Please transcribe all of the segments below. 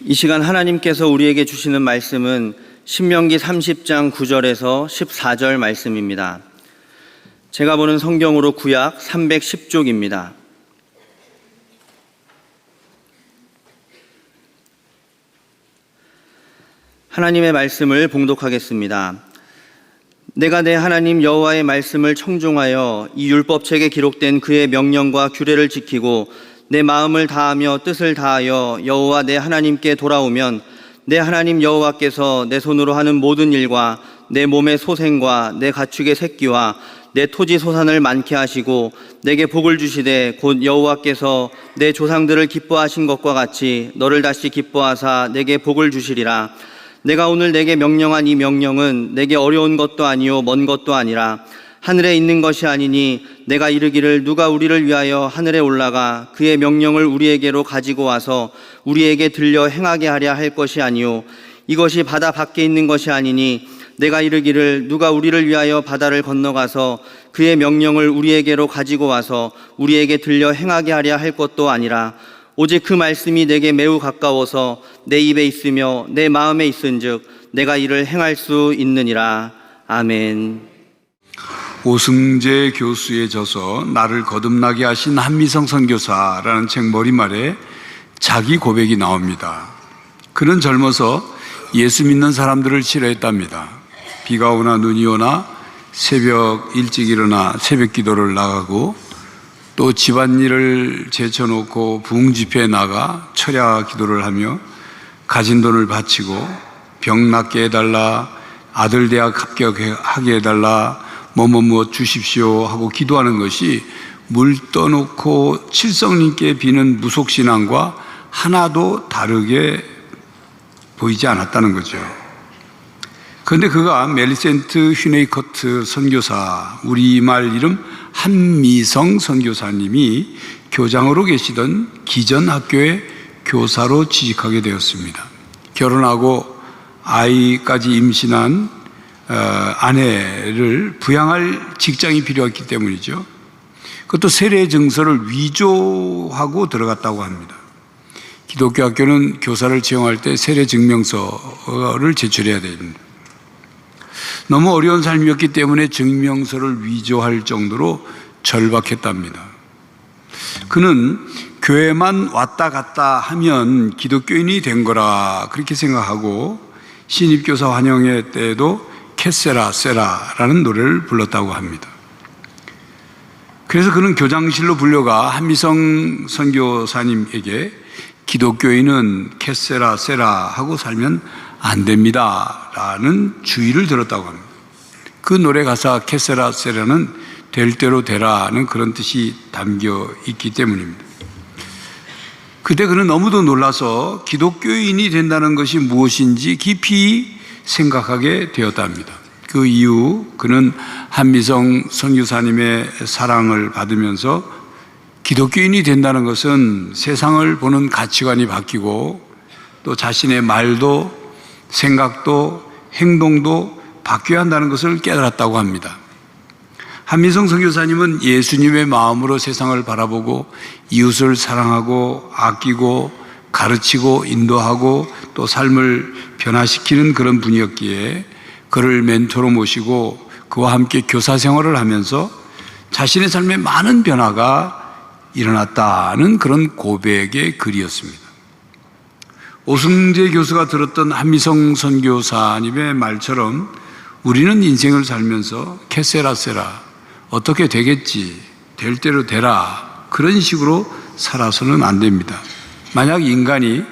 이 시간 하나님께서 우리에게 주시는 말씀은 신명기 30장 9절에서 14절 말씀입니다. 제가 보는 성경으로 구약 310쪽입니다. 하나님의 말씀을 봉독하겠습니다. 내가 내 하나님 여호와의 말씀을 청종하여 이 율법책에 기록된 그의 명령과 규례를 지키고 내 마음을 다하며 뜻을 다하여 여호와 내 하나님께 돌아오면 내 하나님 여호와께서 내 손으로 하는 모든 일과 내 몸의 소생과 내 가축의 새끼와 내 토지 소산을 많게 하시고 내게 복을 주시되 곧 여호와께서 내 조상들을 기뻐하신 것과 같이 너를 다시 기뻐하사 내게 복을 주시리라. 내가 오늘 내게 명령한 이 명령은 내게 어려운 것도 아니요 먼 것도 아니라 하늘에 있는 것이 아니니 내가 이르기를 누가 우리를 위하여 하늘에 올라가 그의 명령을 우리에게로 가지고 와서 우리에게 들려 행하게 하려 할 것이 아니요 이것이 바다 밖에 있는 것이 아니니 내가 이르기를 누가 우리를 위하여 바다를 건너가서 그의 명령을 우리에게로 가지고 와서 우리에게 들려 행하게 하려 할 것도 아니라 오직 그 말씀이 내게 매우 가까워서 내 입에 있으며 내 마음에 있은즉 내가 이를 행할 수 있느니라. 아멘. 오승재 교수의 저서 나를 거듭나게 하신 한미성 선교사라는 책 머리말에 자기 고백이 나옵니다. 그는 젊어서 예수 믿는 사람들을 싫어했답니다. 비가 오나 눈이 오나 새벽 일찍 일어나 새벽 기도를 나가고 또 집안일을 제쳐놓고 부흥 집회에 나가 철야 기도를 하며 가진 돈을 바치고 병 낫게 해달라, 아들 대학 합격하게 해달라, 무엇 주십시오 하고 기도하는 것이 물 떠놓고 칠성님께 비는 무속신앙과 하나도 다르게 보이지 않았다는 거죠. 그런데 그가 멜리센트 휴네이커트 선교사, 우리말 이름 한미성 선교사님이 교장으로 계시던 기전학교의 교사로 취직하게 되었습니다. 결혼하고 아이까지 임신한 아내를 부양할 직장이 필요했기 때문이죠. 그것도 세례 증서를 위조하고 들어갔다고 합니다. 기독교 학교는 교사를 채용할 때 세례 증명서를 제출해야 됩니다. 너무 어려운 삶이었기 때문에 증명서를 위조할 정도로 절박했답니다. 그는 교회만 왔다 갔다 하면 기독교인이 된 거라 그렇게 생각하고 신입교사 환영회 때에도 캐세라 세라라는 노래를 불렀다고 합니다. 그래서 그는 교장실로 불려가 한미성 선교사님에게 기독교인은 캐세라 세라 하고 살면 안 됩니다 라는 주의를 들었다고 합니다. 그 노래 가사 캐세라 세라는 될 대로 되라는 그런 뜻이 담겨 있기 때문입니다. 그때 그는 너무도 놀라서 기독교인이 된다는 것이 무엇인지 깊이 생각하게 되었답니다. 그 이후 그는 한미성 선교사님의 사랑을 받으면서 기독교인이 된다는 것은 세상을 보는 가치관이 바뀌고 또 자신의 말도 생각도 행동도 바뀌어야 한다는 것을 깨달았다고 합니다. 한미성 선교사님은 예수님의 마음으로 세상을 바라보고 이웃을 사랑하고 아끼고 가르치고 인도하고 또 삶을 변화시키는 그런 분이었기에 그를 멘토로 모시고 그와 함께 교사 생활을 하면서 자신의 삶에 많은 변화가 일어났다는 그런 고백의 글이었습니다. 오승재 교수가 들었던 한미성 선교사님의 말처럼 우리는 인생을 살면서 캐세라세라 어떻게 되겠지, 될 대로 되라 그런 식으로 살아서는 안 됩니다. 만약 인간이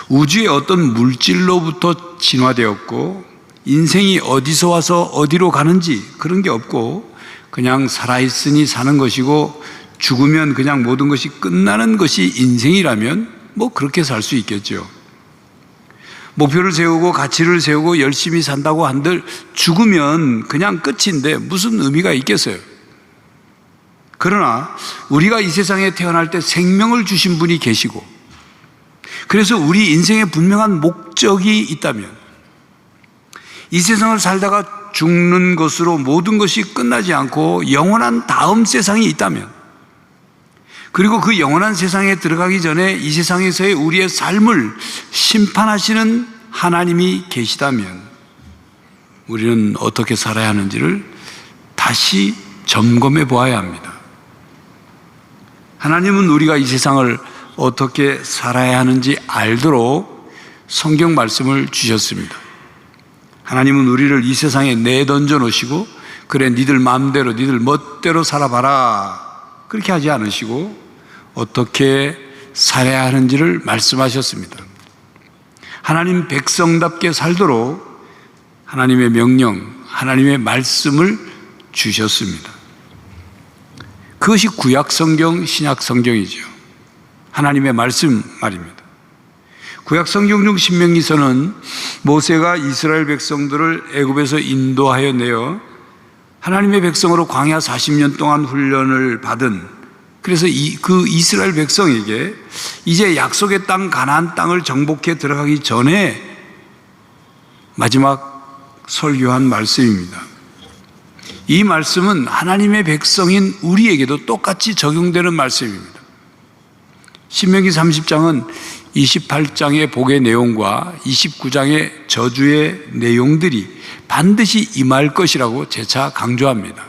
우주의 어떤 물질로부터 진화되었고 인생이 어디서 와서 어디로 가는지 그런 게 없고 그냥 살아있으니 사는 것이고 죽으면 그냥 모든 것이 끝나는 것이 인생이라면 뭐 그렇게 살 수 있겠죠. 목표를 세우고 가치를 세우고 열심히 산다고 한들 죽으면 그냥 끝인데 무슨 의미가 있겠어요? 그러나 우리가 이 세상에 태어날 때 생명을 주신 분이 계시고 그래서 우리 인생에 분명한 목적이 있다면 이 세상을 살다가 죽는 것으로 모든 것이 끝나지 않고 영원한 다음 세상이 있다면 그리고 그 영원한 세상에 들어가기 전에 이 세상에서의 우리의 삶을 심판하시는 하나님이 계시다면 우리는 어떻게 살아야 하는지를 다시 점검해 보아야 합니다. 하나님은 우리가 이 세상을 어떻게 살아야 하는지 알도록 성경 말씀을 주셨습니다. 하나님은 우리를 이 세상에 내던져 놓으시고 그래 니들 마음대로 니들 멋대로 살아봐라 그렇게 하지 않으시고 어떻게 살아야 하는지를 말씀하셨습니다. 하나님 백성답게 살도록 하나님의 명령, 하나님의 말씀을 주셨습니다. 그것이 구약 성경, 신약 성경이죠. 하나님의 말씀 말입니다. 구약 성경 중 신명기서는 모세가 이스라엘 백성들을 애굽에서 인도하여 내어 하나님의 백성으로 광야 40년 동안 훈련을 받은, 그래서 그 이스라엘 백성에게 이제 약속의 땅 가나안 땅을 정복해 들어가기 전에 마지막 설교한 말씀입니다. 이 말씀은 하나님의 백성인 우리에게도 똑같이 적용되는 말씀입니다. 신명기 30장은 28장의 복의 내용과 29장의 저주의 내용들이 반드시 임할 것이라고 재차 강조합니다.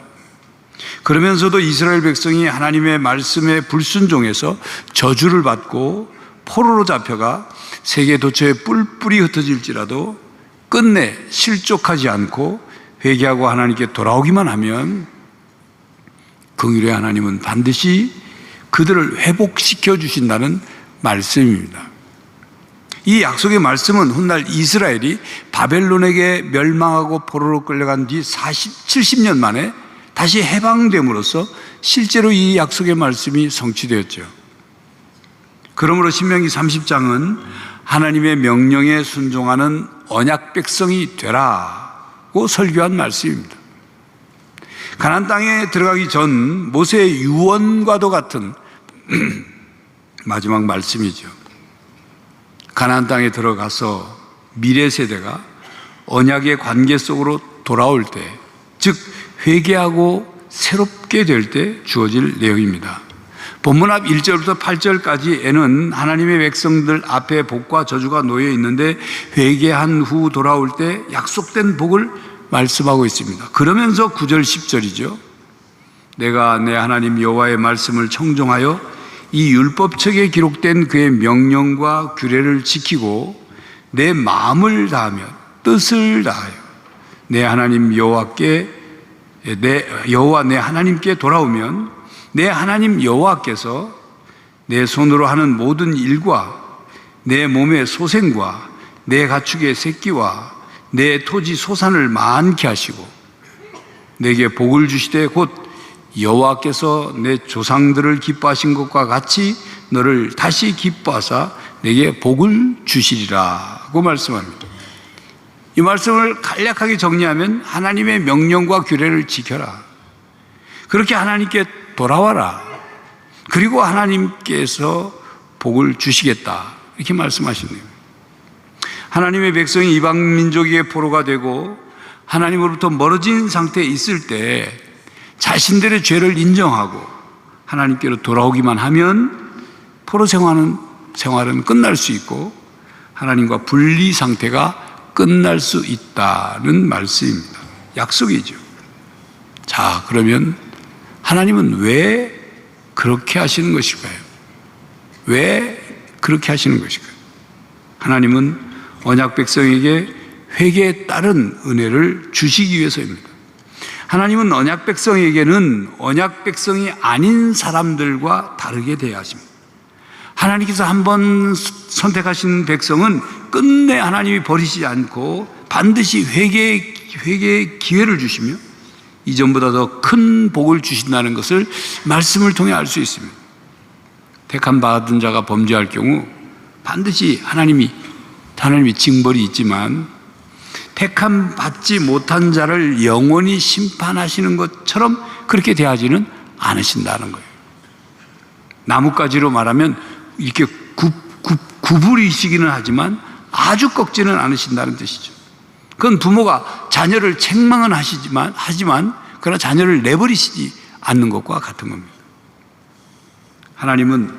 그러면서도 이스라엘 백성이 하나님의 말씀에 불순종해서 저주를 받고 포로로 잡혀가 세계 도처에 뿔뿔이 흩어질지라도 끝내 실족하지 않고 회개하고 하나님께 돌아오기만 하면 긍휼의 하나님은 반드시 그들을 회복시켜 주신다는 말씀입니다. 이 약속의 말씀은 훗날 이스라엘이 바벨론에게 멸망하고 포로로 끌려간 뒤 70년 만에 다시 해방됨으로써 실제로 이 약속의 말씀이 성취되었죠. 그러므로 신명기 30장은 하나님의 명령에 순종하는 언약 백성이 되라고 설교한 말씀입니다. 가나안 땅에 들어가기 전 모세의 유언과도 같은 마지막 말씀이죠. 가나안 땅에 들어가서 미래 세대가 언약의 관계 속으로 돌아올 때, 즉 회개하고 새롭게 될 때 주어질 내용입니다. 본문 앞 1절부터 8절까지에는 하나님의 백성들 앞에 복과 저주가 놓여 있는데 회개한 후 돌아올 때 약속된 복을 말씀하고 있습니다. 그러면서 9절 10절이죠. 내가 내 하나님 여호와의 말씀을 청종하여 이 율법책에 기록된 그의 명령과 규례를 지키고 내 마음을 다하며 뜻을 다하여 내 하나님 여호와께 여호와 내 하나님께 돌아오면 내 하나님 여호와께서 내 손으로 하는 모든 일과 내 몸의 소생과 내 가축의 새끼와 내 토지 소산을 많게 하시고 내게 복을 주시되 곧 여호와께서 내 조상들을 기뻐하신 것과 같이 너를 다시 기뻐하사 내게 복을 주시리라고 말씀합니다. 이 말씀을 간략하게 정리하면 하나님의 명령과 규례를 지켜라. 그렇게 하나님께 돌아와라. 그리고 하나님께서 복을 주시겠다. 이렇게 말씀하시네요. 하나님의 백성이 이방 민족에게 포로가 되고 하나님으로부터 멀어진 상태에 있을 때 자신들의 죄를 인정하고 하나님께로 돌아오기만 하면 포로 생활은 끝날 수 있고 하나님과 분리 상태가 끝날 수 있다는 말씀입니다. 약속이죠. 자, 그러면 하나님은 왜 그렇게 하시는 것일까요? 왜 그렇게 하시는 것일까요? 하나님은 언약 백성에게 회개에 따른 은혜를 주시기 위해서입니다. 하나님은 언약 백성에게는 언약 백성이 아닌 사람들과 다르게 대해야 하십니다. 하나님께서 한번 선택하신 백성은 끝내 하나님이 버리시지 않고 반드시 회개의 기회를 주시며 이전보다 더 큰 복을 주신다는 것을 말씀을 통해 알 수 있습니다. 택함 받은 자가 범죄할 경우 반드시 하나님이 징벌이 있지만 택함 받지 못한 자를 영원히 심판하시는 것처럼 그렇게 대하지는 않으신다는 거예요. 나뭇가지로 말하면 이렇게 구부리시기는 하지만 아주 꺾지는 않으신다는 뜻이죠. 그건 부모가 자녀를 책망은 하지만 그러나 자녀를 내버리시지 않는 것과 같은 겁니다. 하나님은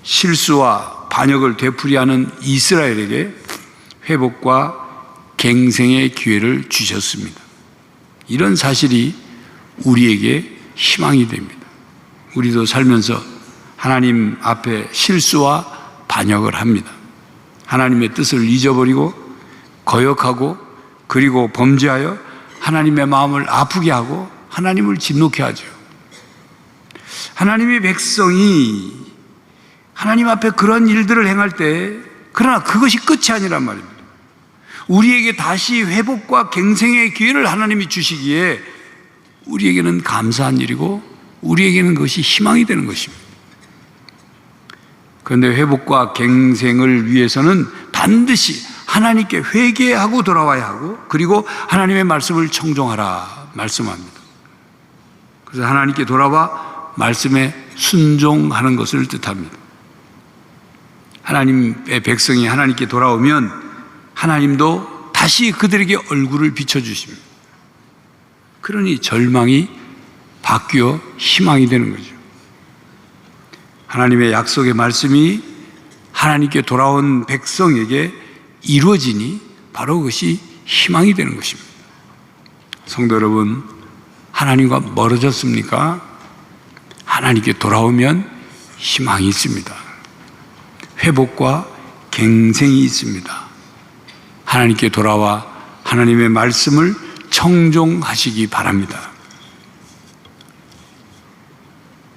실수와 반역을 되풀이하는 이스라엘에게 회복과 갱생의 기회를 주셨습니다. 이런 사실이 우리에게 희망이 됩니다. 우리도 살면서 하나님 앞에 실수와 반역을 합니다. 하나님의 뜻을 잊어버리고 거역하고 그리고 범죄하여 하나님의 마음을 아프게 하고 하나님을 진노케 하죠. 하나님의 백성이 하나님 앞에 그런 일들을 행할 때, 그러나 그것이 끝이 아니란 말입니다. 우리에게 다시 회복과 갱생의 기회를 하나님이 주시기에 우리에게는 감사한 일이고 우리에게는 그것이 희망이 되는 것입니다. 그런데 회복과 갱생을 위해서는 반드시 하나님께 회개하고 돌아와야 하고 그리고 하나님의 말씀을 청종하라 말씀합니다. 그래서 하나님께 돌아와 말씀에 순종하는 것을 뜻합니다. 하나님의 백성이 하나님께 돌아오면 하나님도 다시 그들에게 얼굴을 비춰주십니다. 그러니 절망이 바뀌어 희망이 되는 거죠. 하나님의 약속의 말씀이 하나님께 돌아온 백성에게 이루어지니 바로 그것이 희망이 되는 것입니다. 성도 여러분, 하나님과 멀어졌습니까? 하나님께 돌아오면 희망이 있습니다. 회복과 갱생이 있습니다. 하나님께 돌아와 하나님의 말씀을 청종하시기 바랍니다.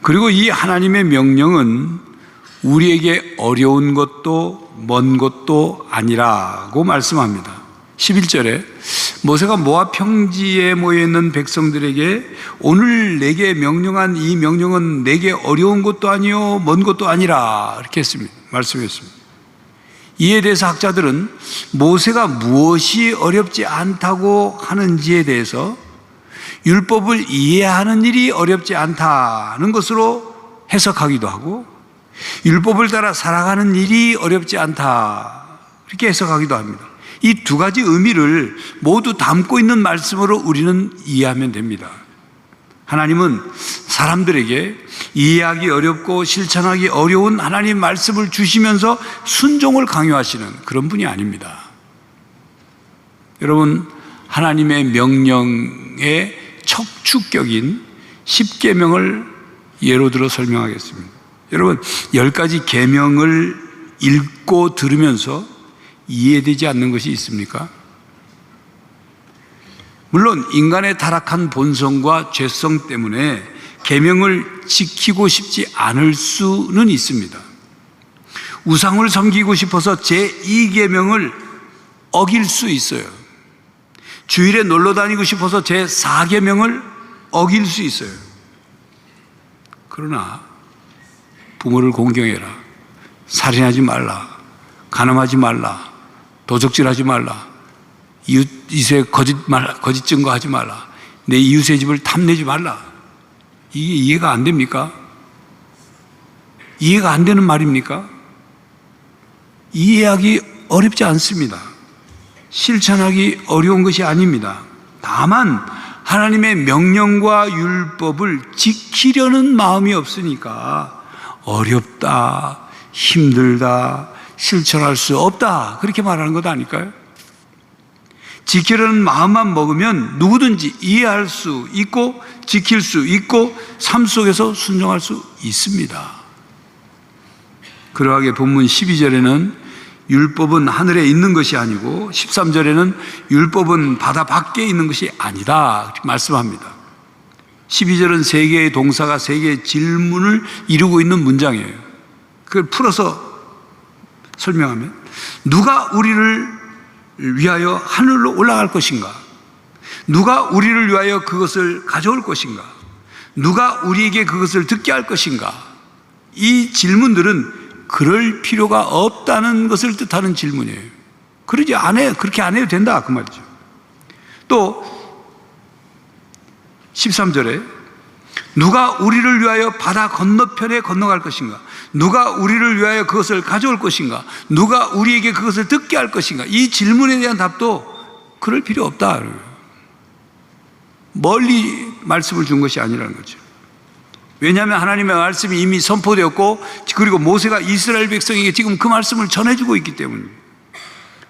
그리고 이 하나님의 명령은 우리에게 어려운 것도 먼 것도 아니라고 말씀합니다. 11절에 모세가 모압 평지에 모여있는 백성들에게 오늘 내게 명령한 이 명령은 내게 어려운 것도 아니요 먼 것도 아니라 이렇게 했습니다. 말씀했습니다. 이에 대해서 학자들은 모세가 무엇이 어렵지 않다고 하는지에 대해서 율법을 이해하는 일이 어렵지 않다는 것으로 해석하기도 하고 율법을 따라 살아가는 일이 어렵지 않다 이렇게 해석하기도 합니다. 이 두 가지 의미를 모두 담고 있는 말씀으로 우리는 이해하면 됩니다. 하나님은 사람들에게 이해하기 어렵고 실천하기 어려운 하나님 말씀을 주시면서 순종을 강요하시는 그런 분이 아닙니다. 여러분, 하나님의 명령의 척추격인 10계명을 예로 들어 설명하겠습니다. 여러분, 10가지 계명을 읽고 들으면서 이해되지 않는 것이 있습니까? 물론 인간의 타락한 본성과 죄성 때문에 계명을 지키고 싶지 않을 수는 있습니다. 우상을 섬기고 싶어서 제2계명을 어길 수 있어요. 주일에 놀러 다니고 싶어서 제4계명을 어길 수 있어요. 그러나 부모를 공경해라, 살인하지 말라, 간음하지 말라, 도적질하지 말라, 이웃에 거짓 증거하지 말라, 내 이웃의 집을 탐내지 말라. 이게 이해가 안 됩니까? 이해가 안 되는 말입니까? 이해하기 어렵지 않습니다. 실천하기 어려운 것이 아닙니다. 다만 하나님의 명령과 율법을 지키려는 마음이 없으니까 어렵다, 힘들다, 실천할 수 없다 그렇게 말하는 것 아닐까요? 지키려는 마음만 먹으면 누구든지 이해할 수 있고 지킬 수 있고 삶 속에서 순종할 수 있습니다. 그러하게 본문 12절에는 율법은 하늘에 있는 것이 아니고 13절에는 율법은 바다 밖에 있는 것이 아니다 이렇게 말씀합니다. 12절은 세 개의 동사가 세 개의 질문을 이루고 있는 문장이에요. 그걸 풀어서 설명하면 누가 우리를 위하여 하늘로 올라갈 것인가? 누가 우리를 위하여 그것을 가져올 것인가? 누가 우리에게 그것을 듣게 할 것인가? 이 질문들은 그럴 필요가 없다는 것을 뜻하는 질문이에요. 그렇게 안 해도 된다 그 말이죠. 또 13절에 누가 우리를 위하여 바다 건너편에 건너갈 것인가? 누가 우리를 위하여 그것을 가져올 것인가? 누가 우리에게 그것을 듣게 할 것인가? 이 질문에 대한 답도 그럴 필요 없다. 멀리 말씀을 준 것이 아니라는 거죠. 왜냐하면 하나님의 말씀이 이미 선포되었고, 그리고 모세가 이스라엘 백성에게 지금 그 말씀을 전해주고 있기 때문입니다.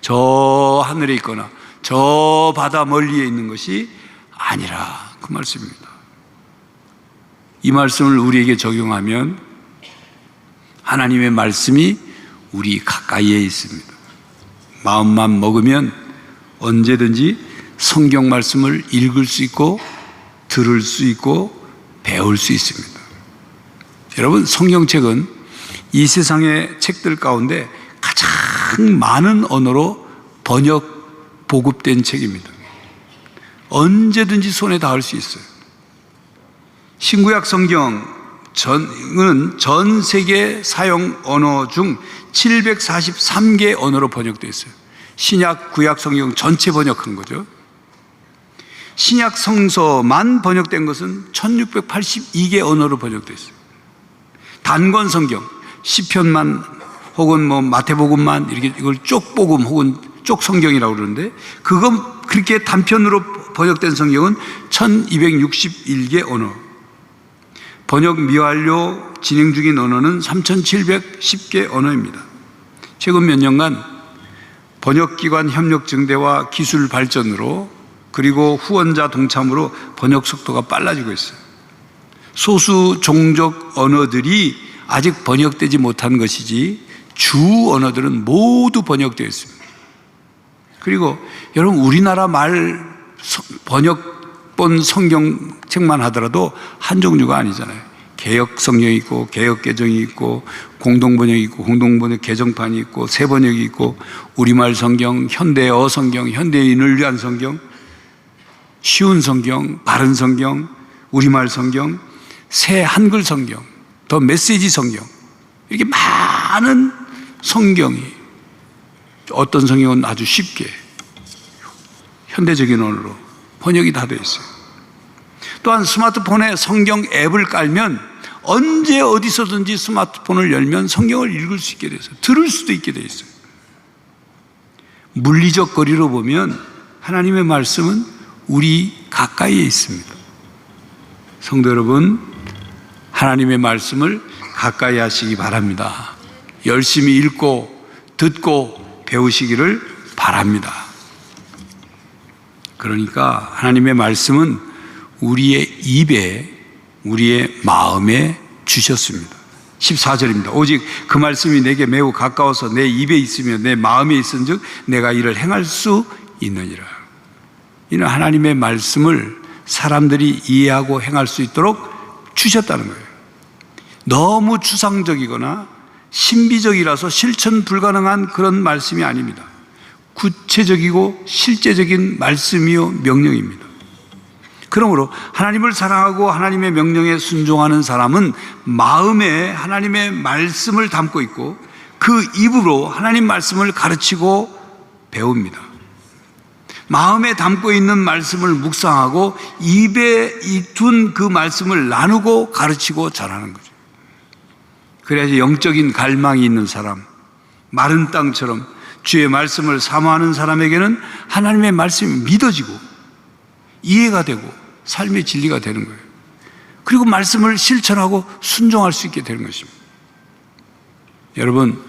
저 하늘에 있거나 저 바다 멀리에 있는 것이 아니라 그 말씀입니다. 이 말씀을 우리에게 적용하면 하나님의 말씀이 우리 가까이에 있습니다. 마음만 먹으면 언제든지 성경 말씀을 읽을 수 있고 들을 수 있고 배울 수 있습니다. 여러분, 성경책은 이 세상의 책들 가운데 가장 많은 언어로 번역, 보급된 책입니다. 언제든지 손에 닿을 수 있어요. 신구약 성경은 전 세계 사용 언어 중 743개 언어로 번역되어 있어요. 신약, 구약 성경 전체 번역한 거죠. 신약 성서만 번역된 것은 1682개 언어로 번역되어 있어요. 단권 성경, 시편만 혹은 마태복음만 이렇게 이걸 쪽복음 혹은 쪽성경이라고 그러는데, 그건 그렇게 단편으로 번역된 성경은 1261개 언어. 번역 미완료 진행 중인 언어는 3710개 언어입니다. 최근 몇 년간 번역기관 협력 증대와 기술 발전으로, 그리고 후원자 동참으로 번역 속도가 빨라지고 있어요. 소수 종족 언어들이 아직 번역되지 못한 것이지 주 언어들은 모두 번역되어 있습니다. 그리고 여러분, 우리나라 말 번역본 성경책만 하더라도 한 종류가 아니잖아요. 개역 성경이 있고 개역 개정이 있고 공동번역이 있고 공동번역 개정판이 있고 새번역이 있고 우리말 성경, 현대어 성경, 현대인을 위한 성경, 쉬운 성경, 바른 성경, 우리말 성경, 새 한글 성경, 더 메시지 성경, 이렇게 많은 성경이, 어떤 성경은 아주 쉽게 현대적인 언어로 번역이 다 되어 있어요. 또한 스마트폰에 성경 앱을 깔면 언제 어디서든지 스마트폰을 열면 성경을 읽을 수 있게 되어 있어요. 들을 수도 있게 되어 있어요. 물리적 거리로 보면 하나님의 말씀은 우리 가까이에 있습니다. 성도 여러분, 하나님의 말씀을 가까이 하시기 바랍니다. 열심히 읽고 듣고 배우시기를 바랍니다. 그러니까 하나님의 말씀은 우리의 입에, 우리의 마음에 주셨습니다. 14절입니다. 오직 그 말씀이 내게 매우 가까워서 내 입에 있으며 내 마음에 있은즉 내가 이를 행할 수 있느니라. 이는 하나님의 말씀을 사람들이 이해하고 행할 수 있도록 주셨다는 거예요. 너무 추상적이거나 신비적이라서 실천 불가능한 그런 말씀이 아닙니다. 구체적이고 실제적인 말씀이요 명령입니다. 그러므로 하나님을 사랑하고 하나님의 명령에 순종하는 사람은 마음에 하나님의 말씀을 담고 있고 그 입으로 하나님 말씀을 가르치고 배웁니다. 마음에 담고 있는 말씀을 묵상하고 입에 둔 그 말씀을 나누고 가르치고 전하는 거죠. 그래야지 영적인 갈망이 있는 사람, 마른 땅처럼 주의 말씀을 사모하는 사람에게는 하나님의 말씀이 믿어지고 이해가 되고 삶의 진리가 되는 거예요. 그리고 말씀을 실천하고 순종할 수 있게 되는 것입니다. 여러분,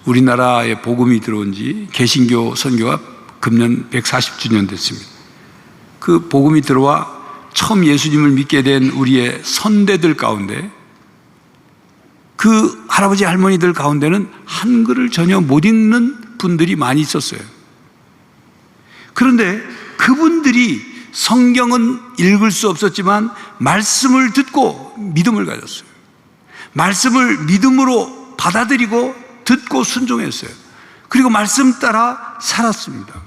우리나라에 복음이 들어온 지 개신교 선교가 금년 140주년 됐습니다. 그 복음이 들어와 처음 예수님을 믿게 된 우리의 선대들 가운데, 그 할아버지 할머니들 가운데는 한글을 전혀 못 읽는 분들이 많이 있었어요. 그런데 그분들이 성경은 읽을 수 없었지만 말씀을 듣고 믿음을 가졌어요. 말씀을 믿음으로 받아들이고 듣고 순종했어요. 그리고 말씀 따라 살았습니다.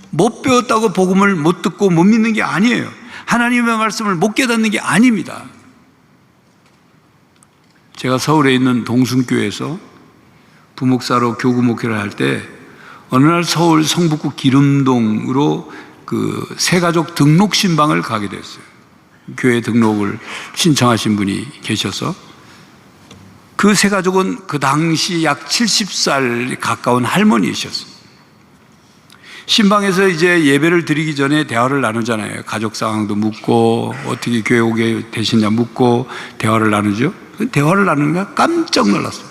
못 배웠다고 복음을 못 듣고 못 믿는 게 아니에요. 하나님의 말씀을 못 깨닫는 게 아닙니다. 제가 서울에 있는 동순교회에서 부목사로 교구 목회를 할 때 어느 날 서울 성북구 기름동으로 그 새가족 등록 신방을 가게 됐어요. 교회 등록을 신청하신 분이 계셔서 그 새가족은 그 당시 약 70살 가까운 할머니이셨어요. 신방에서 이제 예배를 드리기 전에 대화를 나누잖아요. 가족 상황도 묻고 어떻게 교회 오게 되시냐 묻고 대화를 나누죠. 대화를 나누니까 깜짝 놀랐어요.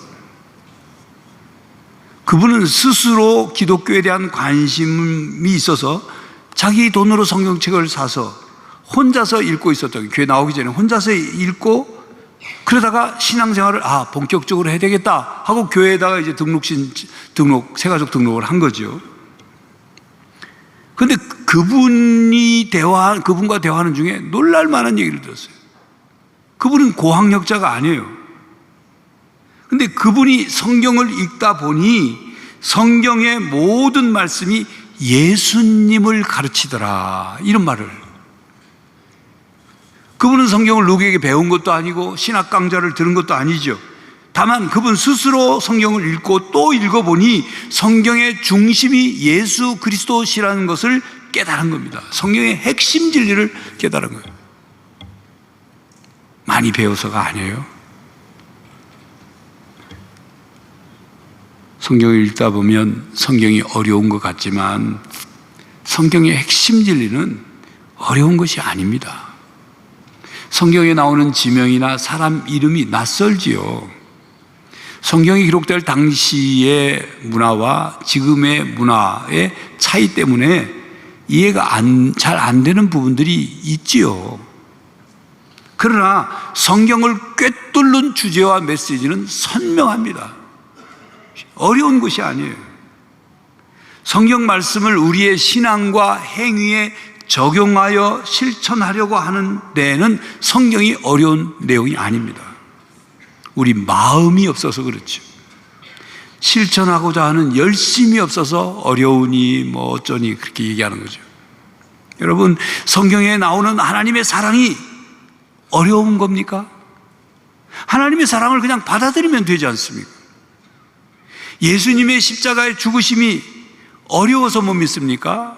그분은 스스로 기독교에 대한 관심이 있어서 자기 돈으로 성경책을 사서 혼자서 읽고 있었던, 교회 나오기 전에 혼자서 읽고, 그러다가 신앙생활을 본격적으로 해야 되겠다 하고 교회에다가 이제 새가족 등록을 한 거죠. 근데 그분과 대화하는 중에 놀랄 만한 얘기를 들었어요. 그분은 고학력자가 아니에요. 근데 그분이 성경을 읽다 보니 성경의 모든 말씀이 예수님을 가르치더라, 이런 말을. 그분은 성경을 누구에게 배운 것도 아니고 신학 강좌를 들은 것도 아니죠. 다만 그분 스스로 성경을 읽고 또 읽어보니 성경의 중심이 예수 그리스도시라는 것을 깨달은 겁니다. 성경의 핵심 진리를 깨달은 거예요. 많이 배워서가 아니에요. 성경을 읽다 보면 성경이 어려운 것 같지만 성경의 핵심 진리는 어려운 것이 아닙니다. 성경에 나오는 지명이나 사람 이름이 낯설지요. 성경이 기록될 당시의 문화와 지금의 문화의 차이 때문에 이해가 잘 안 되는 부분들이 있지요. 그러나 성경을 꿰뚫는 주제와 메시지는 선명합니다. 어려운 것이 아니에요. 성경 말씀을 우리의 신앙과 행위에 적용하여 실천하려고 하는 데에는 성경이 어려운 내용이 아닙니다. 우리 마음이 없어서 그렇죠. 실천하고자 하는 열심이 없어서 어려우니 어쩌니 그렇게 얘기하는 거죠. 여러분, 성경에 나오는 하나님의 사랑이 어려운 겁니까? 하나님의 사랑을 그냥 받아들이면 되지 않습니까? 예수님의 십자가의 죽으심이 어려워서 못 믿습니까?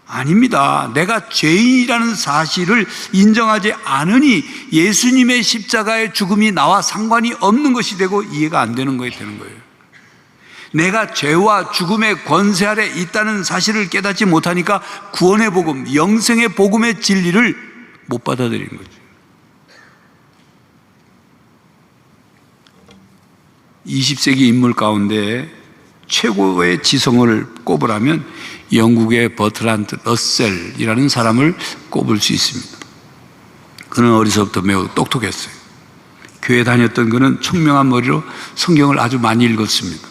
아닙니다. 내가 죄인이라는 사실을 인정하지 않으니 예수님의 십자가의 죽음이 나와 상관이 없는 것이 되고 이해가 안 되는 것이 되는 거예요. 내가 죄와 죽음의 권세 아래 있다는 사실을 깨닫지 못하니까 구원의 복음, 영생의 복음의 진리를 못 받아들이는 거죠. 20세기 인물 가운데 최고의 지성을 꼽으라면 영국의 버트란드 러셀이라는 사람을 꼽을 수 있습니다. 그는 어려서부터 매우 똑똑했어요. 교회 다녔던 그는 총명한 머리로 성경을 아주 많이 읽었습니다.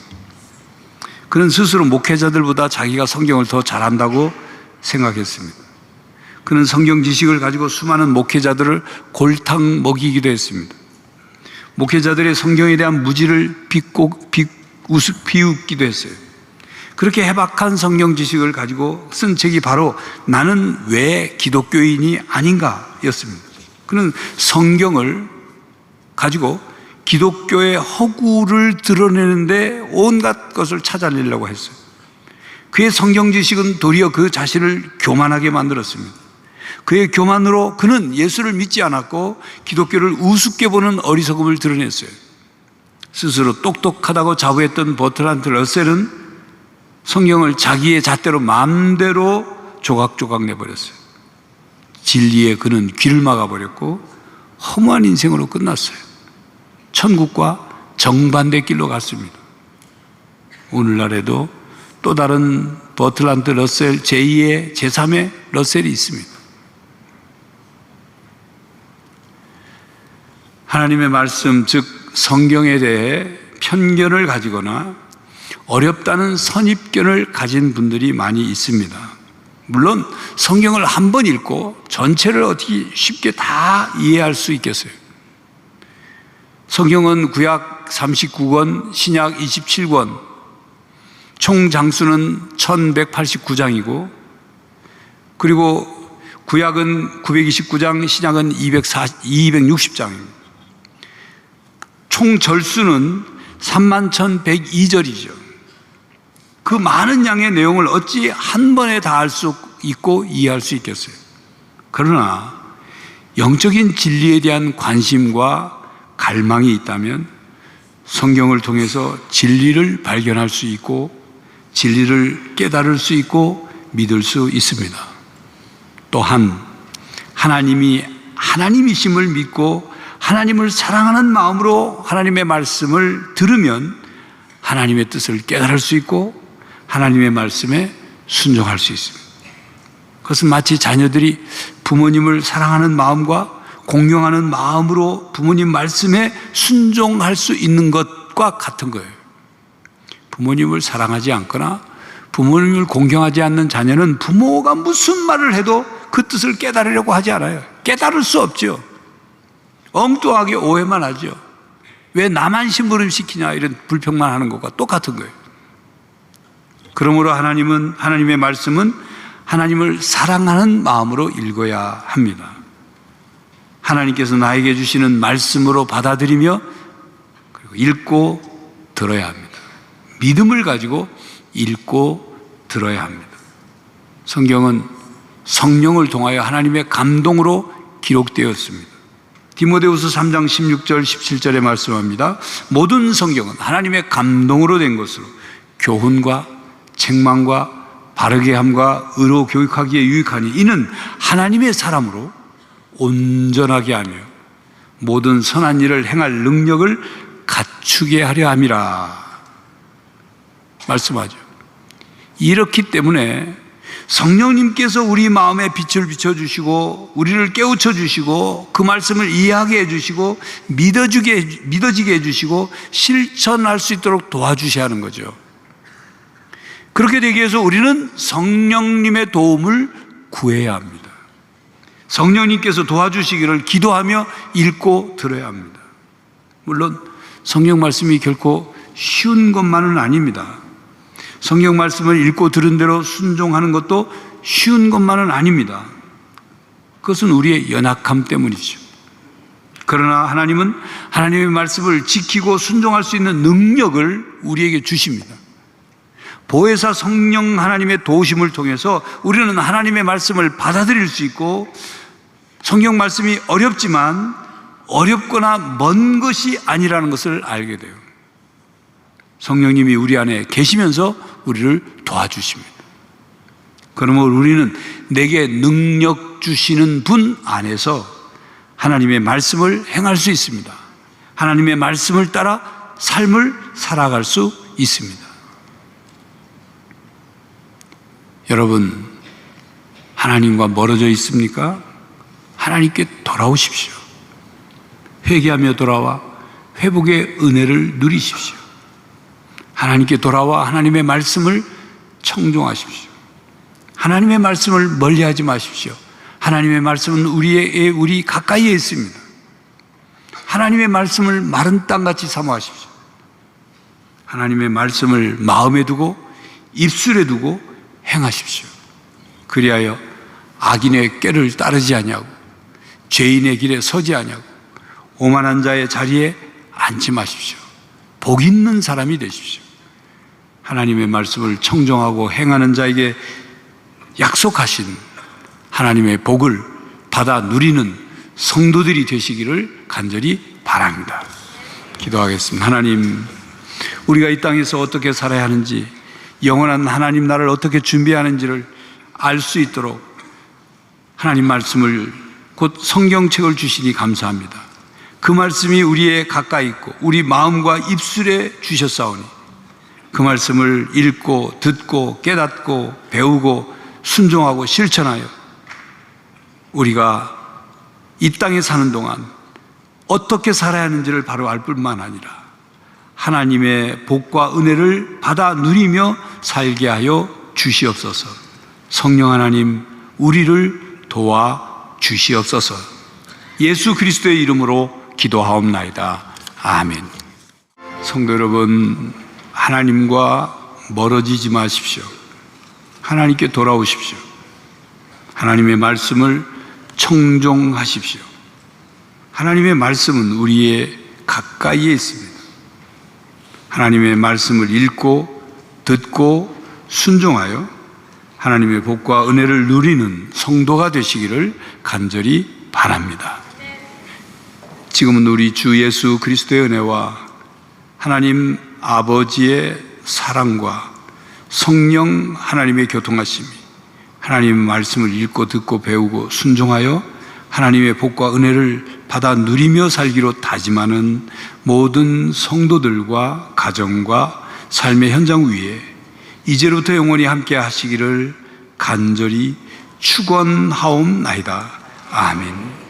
그는 스스로 목회자들보다 자기가 성경을 더 잘한다고 생각했습니다. 그는 성경 지식을 가지고 수많은 목회자들을 골탕 먹이기도 했습니다. 목회자들의 성경에 대한 무지를 비웃기도 했어요. 그렇게 해박한 성경 지식을 가지고 쓴 책이 바로 나는 왜 기독교인이 아닌가 였습니다. 그는 성경을 가지고 기독교의 허구를 드러내는데 온갖 것을 찾아내려고 했어요. 그의 성경 지식은 도리어 그 자신을 교만하게 만들었습니다. 그의 교만으로 그는 예수를 믿지 않았고 기독교를 우습게 보는 어리석음을 드러냈어요. 스스로 똑똑하다고 자부했던 버트란드 러셀은 성경을 자기의 잣대로 마음대로 조각조각 내버렸어요. 진리에 그는 귀를 막아버렸고 허무한 인생으로 끝났어요. 천국과 정반대 길로 갔습니다. 오늘날에도 또 다른 버트란드 러셀 제2의 제3의 러셀이 있습니다. 하나님의 말씀, 즉 성경에 대해 편견을 가지거나 어렵다는 선입견을 가진 분들이 많이 있습니다. 물론 성경을 한 번 읽고 전체를 어떻게 쉽게 다 이해할 수 있겠어요? 성경은 구약 39권, 신약 27권, 총 장수는 1189장이고 그리고 구약은 929장, 신약은 260장입니다. 총 절수는 31,102절이죠. 그 많은 양의 내용을 어찌 한 번에 다 알 수 있고 이해할 수 있겠어요? 그러나 영적인 진리에 대한 관심과 갈망이 있다면 성경을 통해서 진리를 발견할 수 있고 진리를 깨달을 수 있고 믿을 수 있습니다. 또한 하나님이 하나님이심을 믿고 하나님을 사랑하는 마음으로 하나님의 말씀을 들으면 하나님의 뜻을 깨달을 수 있고 하나님의 말씀에 순종할 수 있습니다. 그것은 마치 자녀들이 부모님을 사랑하는 마음과 공경하는 마음으로 부모님 말씀에 순종할 수 있는 것과 같은 거예요. 부모님을 사랑하지 않거나 부모님을 공경하지 않는 자녀는 부모가 무슨 말을 해도 그 뜻을 깨달으려고 하지 않아요. 깨달을 수 없죠. 엉뚱하게 오해만 하죠. 왜 나만 심부름 시키냐 이런 불평만 하는 것과 똑같은 거예요. 그러므로 하나님의 말씀은 하나님을 사랑하는 마음으로 읽어야 합니다. 하나님께서 나에게 주시는 말씀으로 받아들이며 그리고 읽고 들어야 합니다. 믿음을 가지고 읽고 들어야 합니다. 성경은 성령을 통하여 하나님의 감동으로 기록되었습니다. 디모데후서 3장 16절 17절에 말씀합니다. 모든 성경은 하나님의 감동으로 된 것으로 교훈과 책망과 바르게 함과 의로 교육하기에 유익하니 이는 하나님의 사람으로 온전하게 하며 모든 선한 일을 행할 능력을 갖추게 하려 함이라 말씀하죠. 이렇기 때문에 성령님께서 우리 마음에 빛을 비춰주시고 우리를 깨우쳐 주시고 그 말씀을 이해하게 해주시고 믿어지게 해주시고 실천할 수 있도록 도와주셔야 하는 거죠. 그렇게 되기 위해서 우리는 성령님의 도움을 구해야 합니다. 성령님께서 도와주시기를 기도하며 읽고 들어야 합니다. 물론 성경 말씀이 결코 쉬운 것만은 아닙니다. 성경 말씀을 읽고 들은 대로 순종하는 것도 쉬운 것만은 아닙니다. 그것은 우리의 연약함 때문이죠. 그러나 하나님은 하나님의 말씀을 지키고 순종할 수 있는 능력을 우리에게 주십니다. 보혜사 성령 하나님의 도우심을 통해서 우리는 하나님의 말씀을 받아들일 수 있고 성경 말씀이 어렵지만 어렵거나 먼 것이 아니라는 것을 알게 돼요. 성령님이 우리 안에 계시면서 우리를 도와주십니다. 그러므로 우리는 내게 능력 주시는 분 안에서 하나님의 말씀을 행할 수 있습니다. 하나님의 말씀을 따라 삶을 살아갈 수 있습니다. 여러분, 하나님과 멀어져 있습니까? 하나님께 돌아오십시오. 회개하며 돌아와 회복의 은혜를 누리십시오. 하나님께 돌아와 하나님의 말씀을 청종하십시오. 하나님의 말씀을 멀리하지 마십시오. 하나님의 말씀은 우리 가까이에 있습니다. 하나님의 말씀을 마른 땅같이 사모하십시오. 하나님의 말씀을 마음에 두고 입술에 두고 행하십시오. 그리하여 악인의 꾀를 따르지 아니하고 죄인의 길에 서지 아니하고 오만한 자의 자리에 앉지 마십시오. 복 있는 사람이 되십시오. 하나님의 말씀을 청종하고 행하는 자에게 약속하신 하나님의 복을 받아 누리는 성도들이 되시기를 간절히 바랍니다. 기도하겠습니다. 하나님, 우리가 이 땅에서 어떻게 살아야 하는지, 영원한 하나님 나라를 어떻게 준비하는지를 알 수 있도록 하나님 말씀을, 곧 성경책을 주시니 감사합니다. 그 말씀이 우리의 가까이 있고 우리 마음과 입술에 주셨사오니 그 말씀을 읽고 듣고 깨닫고 배우고 순종하고 실천하여 우리가 이 땅에 사는 동안 어떻게 살아야 하는지를 바로 알 뿐만 아니라 하나님의 복과 은혜를 받아 누리며 살게 하여 주시옵소서. 성령 하나님, 우리를 도와 주시옵소서. 예수 그리스도의 이름으로 기도하옵나이다. 아멘. 성도 여러분, 하나님과 멀어지지 마십시오. 하나님께 돌아오십시오. 하나님의 말씀을 청종하십시오. 하나님의 말씀은 우리의 가까이에 있습니다. 하나님의 말씀을 읽고 듣고 순종하여 하나님의 복과 은혜를 누리는 성도가 되시기를 간절히 바랍니다. 지금은 우리 주 예수 그리스도의 은혜와 하나님 아버지의 사랑과 성령 하나님의 교통하심이 하나님의 말씀을 읽고 듣고 배우고 순종하여 하나님의 복과 은혜를 받아 누리며 살기로 다짐하는 모든 성도들과 가정과 삶의 현장 위에 이제부터 영원히 함께 하시기를 간절히 축원하옵나이다. 아멘.